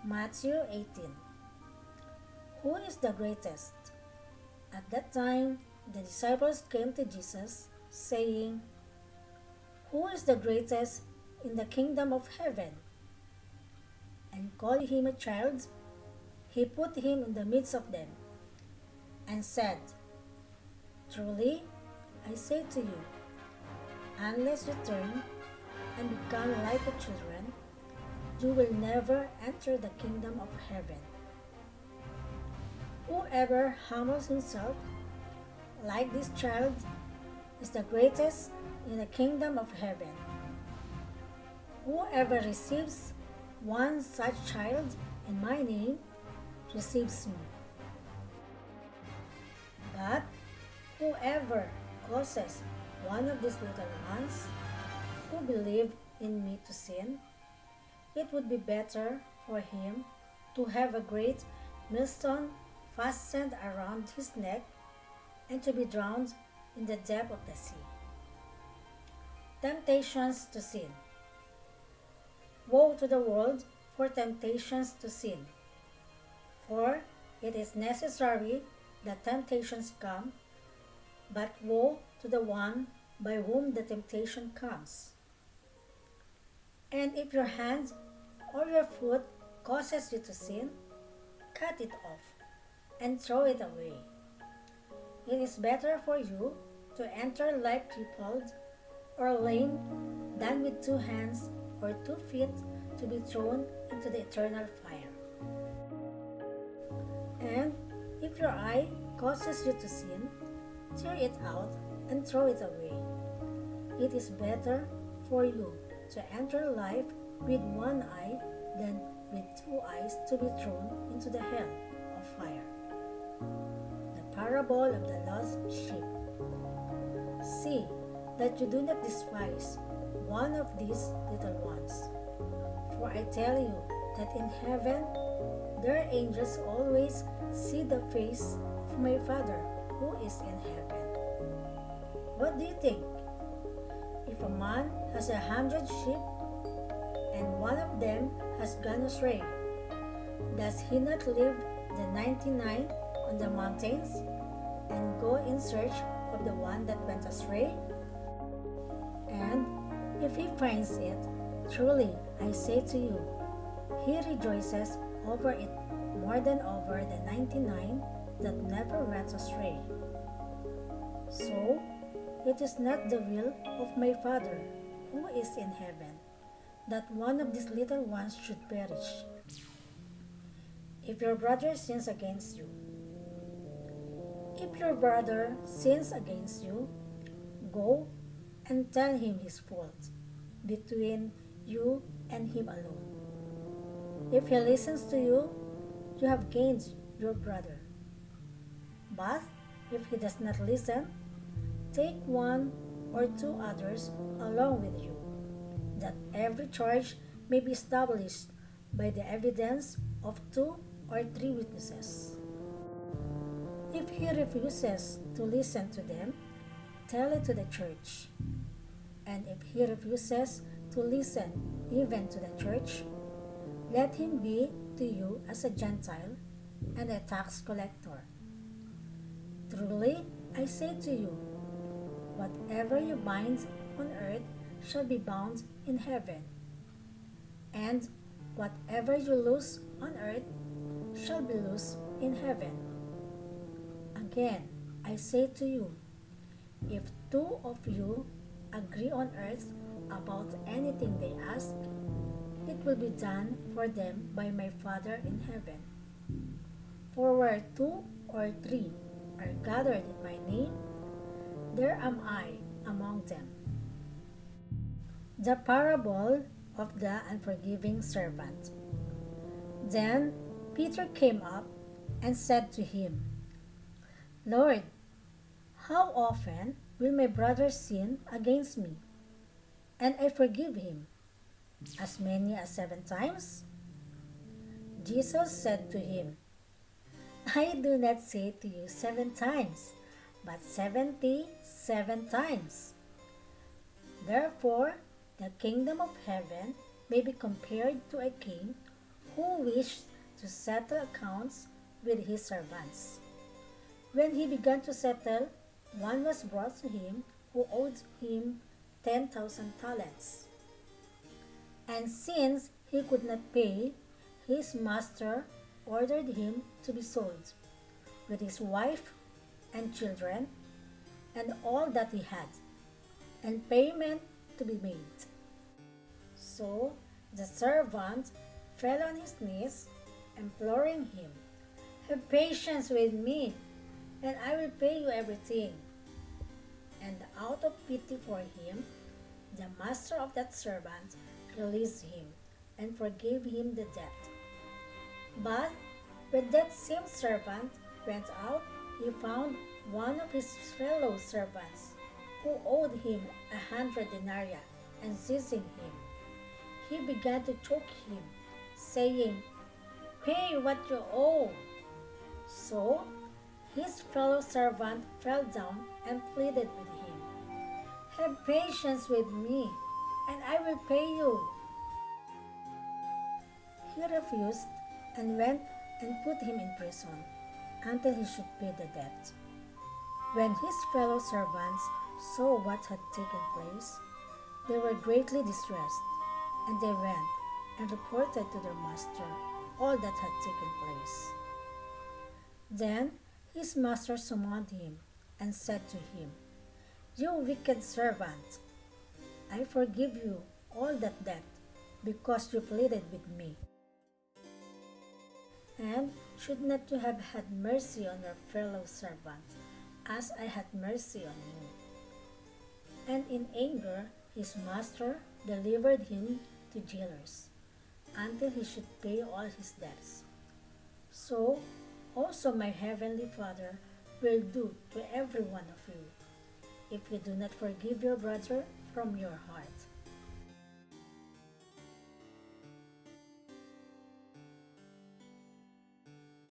Matthew 18. Who is the greatest? At that time, the disciples came to Jesus, saying, Who is the greatest in the kingdom of heaven? And calling him a child, he put him in the midst of them, and said, Truly, I say to you, unless you turn and become like the children, you will never enter the kingdom of heaven. Whoever humbles himself like this child is the greatest in the kingdom of heaven. Whoever receives one such child in my name receives me. But whoever causes one of these little ones who believe in me to sin, it would be better for him to have a great millstone fastened around his neck and to be drowned in the depth of the sea. Temptations to sin. Woe to the world for temptations to sin, for it is necessary that temptations come, but woe to the one by whom the temptation comes. And if your hand or your foot causes you to sin, cut it off and throw it away. It is better for you to enter life crippled or lame than with 2 hands or 2 feet to be thrown into the eternal fire. And if your eye causes you to sin, tear it out and throw it away. It is better for you to enter life with 1 eye than with 2 eyes to be thrown into the hell of fire. The parable of the lost sheep. See that you do not despise one of these little ones. For I tell you that in heaven their angels always see the face of my Father who is in heaven. What do you think? If a man has 100 sheep and one of them has gone astray, does he not leave the 99 on the mountains and go in search of the one that went astray? And if he finds it, truly I say to you, he rejoices over it more than over the 99 that never went astray. So, it is not the will of my Father who is in heaven that one of these little ones should perish. If your brother sins against you, go and tell him his fault between you and him alone. If he listens to you, you have gained your brother. But if he does not listen, take 1 or 2 others along with you, that every charge may be established by the evidence of 2 or 3 witnesses. If he refuses to listen to them, tell it to the church. And if he refuses to listen even to the church, let him be to you as a Gentile and a tax collector. Truly, I say to you, whatever you bind on earth shall be bound in heaven, and whatever you loose on earth shall be loosed in heaven. Again, I say to you, if 2 of you agree on earth about anything they ask, it will be done for them by my Father in heaven. For where 2 or 3 are gathered in my name, there am I among them. The parable of the unforgiving servant. Then Peter came up and said to him, Lord, how often will my brother sin against me, and I forgive him? As many as 7 times? Jesus said to him, I do not say to you 7 times, but 77 times. Therefore, the kingdom of heaven may be compared to a king who wished to settle accounts with his servants. When he began to settle, one was brought to him who owed him 10,000 talents. And since he could not pay, his master ordered him to be sold, with his wife and children and all that he had, and payment to be made. So the servant fell on his knees, imploring him, "Have patience with me, and I will pay you everything." And out of pity for him, the master of that servant released him and forgave him the debt. But when that same servant went out, he found one of his fellow servants who owed him 100 denarii, and seizing him, he began to choke him, saying, "Pay what you owe." So his fellow servant fell down and pleaded with him, "Have patience with me, and I will pay you." He refused and went and put him in prison until he should pay the debt. When his fellow servants saw what had taken place, they were greatly distressed, and they went and reported to their master all that had taken place. Then his master summoned him and said to him, "You wicked servant, I forgive you all that debt because you pleaded with me. And should not you have had mercy on your fellow servant, as I had mercy on you?" And in anger his master delivered him to jailers until he should pay all his debts. So also my heavenly Father will do to every one of you, if you do not forgive your brother from your heart.